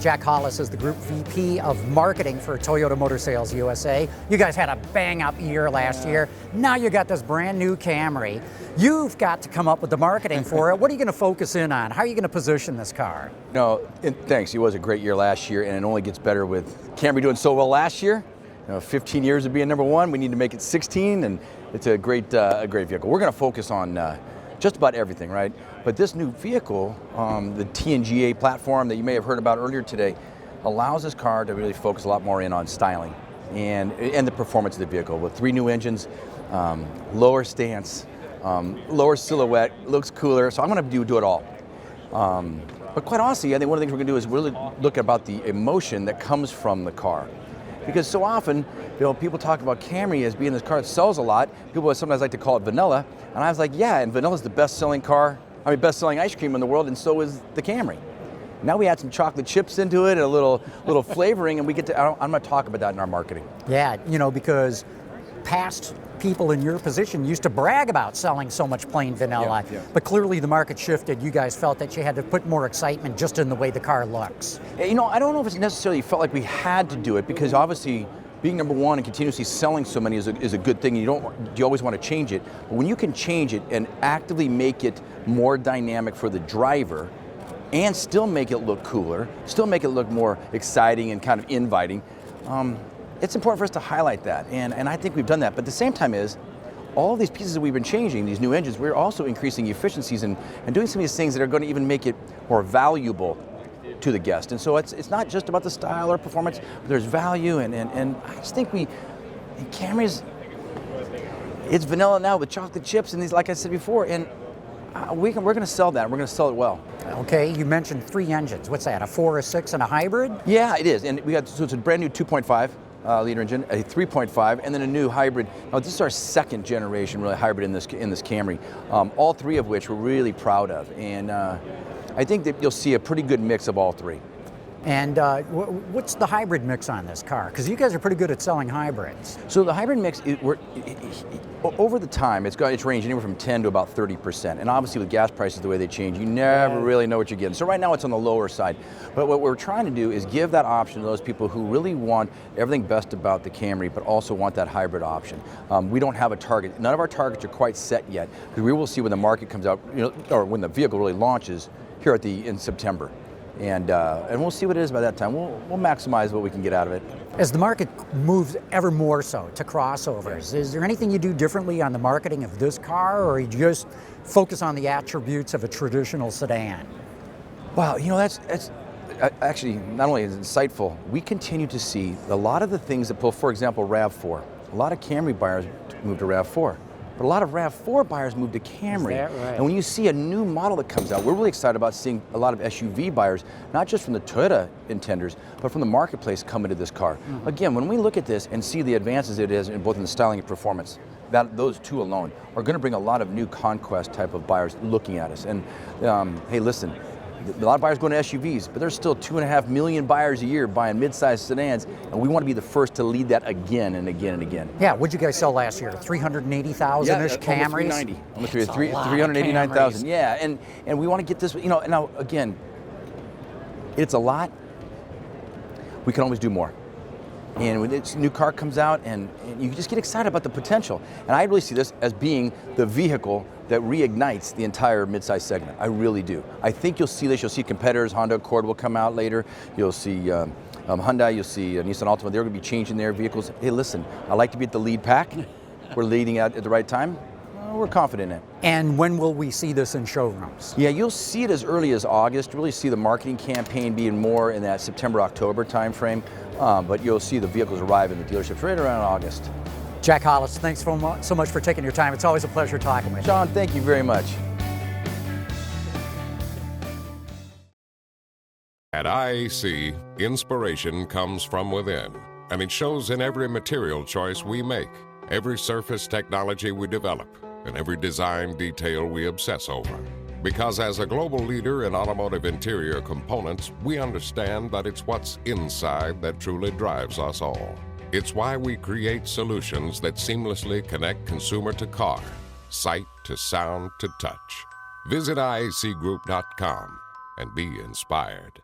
Jack Hollis is the Group VP of Marketing for Toyota Motor Sales USA. You guys had a bang-up year last year. Now you got this brand new Camry. You've got to come up with the marketing for it. What are you going to focus in on? How are you going to position this car? No, thanks. It was a great year last year, and it only gets better with Camry doing so well last year. 15 years of being number one. We need to make it 16, and it's a great vehicle. We're going to focus on just about everything, right? But this new vehicle, the TNGA platform that you may have heard about earlier today, allows this car to really focus a lot more in on styling and the performance of the vehicle with 3 new engines, lower stance, lower silhouette, looks cooler. So I'm going to do it all. But quite honestly, I think one of the things we're going to do is really look about the emotion that comes from the car. Because so often, people talk about Camry as being this car that sells a lot. People sometimes like to call it vanilla. And I was like, yeah, and vanilla's the best-selling best-selling ice cream in the world, and so is the Camry. Now we add some chocolate chips into it and a little flavoring, and we get to, I'm going to talk about that in our marketing. Yeah, because past people in your position used to brag about selling so much plain vanilla, but clearly the market shifted. You guys felt that you had to put more excitement just in the way the car looks. I don't know if it's necessarily felt like we had to do it, because obviously being number one and continuously selling so many is a good thing. You always want to change it, but when you can change it and actively make it more dynamic for the driver and still make it look cooler, still make it look more exciting and kind of inviting, it's important for us to highlight that, and I think we've done that. But at the same time all of these pieces that we've been changing, these new engines, we're also increasing efficiencies and doing some of these things that are going to even make it more valuable to the guest. And so it's not just about the style or performance, but there's value, and I just think Camry's, it's vanilla now with chocolate chips and these, like I said before, and we're going to sell that. We're going to sell it well. Okay, you mentioned 3 engines. What's that, a 4, a 6, and a hybrid? Yeah, it is, and so it's a brand new 2.5 liter engine, a 3.5, and then a new hybrid. Now, this is our 2nd generation really hybrid in this Camry. All 3 of which we're really proud of, and I think that you'll see a pretty good mix of all 3. And what's the hybrid mix on this car? Because you guys are pretty good at selling hybrids. So the hybrid mix, over the time, it's ranged anywhere from 10 to about 30%. And obviously with gas prices the way they change, you never really know what you're getting. So right now it's on the lower side. But what we're trying to do is give that option to those people who really want everything best about the Camry, but also want that hybrid option. We don't have a target. None of our targets are quite set yet, because we will see when the market comes out, or when the vehicle really launches here in September. And we'll see what it is by that time. We'll maximize what we can get out of it. As the market moves ever more so to crossovers, is there anything you do differently on the marketing of this car, or you just focus on the attributes of a traditional sedan? Well, that's actually not only is it insightful, we continue to see a lot of the things that pull, for example, RAV4. A lot of Camry buyers move to RAV4. But a lot of RAV4 buyers move to Camry. Is that right? And when you see a new model that comes out, we're really excited about seeing a lot of SUV buyers, not just from the Toyota intenders, but from the marketplace coming to this car. Mm-hmm. Again, when we look at this and see the advances it is in both in the styling and performance, those 2 alone are going to bring a lot of new conquest type of buyers looking at us. And hey, listen, a lot of buyers going to SUVs, but there's still 2.5 million buyers a year buying mid-sized sedans, and we want to be the first to lead that again and again and again. Yeah, what'd you guys sell last year? 380,000-ish Camrys? Almost 389,000. Yeah, and we want to get this, now again, it's a lot. We can always do more. And when this new car comes out, and you just get excited about the potential. And I really see this as being the vehicle that reignites the entire midsize segment. I really do. I think you'll see this. You'll see competitors. Honda Accord will come out later. You'll see Hyundai. You'll see Nissan Altima. They're going to be changing their vehicles. Hey, listen, I like to be at the lead pack. We're leading out at the right time. We're confident in it. And when will we see this in showrooms? Yeah, you'll see it as early as August. Really see the marketing campaign being more in that September-October timeframe. But you'll see the vehicles arrive in the dealerships right around August. Jack Hollis, thanks so much for taking your time. It's always a pleasure talking with you. John, thank you very much. At IAC, inspiration comes from within, and it shows in every material choice we make, every surface technology we develop, and every design detail we obsess over. Because as a global leader in automotive interior components, we understand that it's what's inside that truly drives us all. It's why we create solutions that seamlessly connect consumer to car, sight to sound to touch. Visit IACgroup.com and be inspired.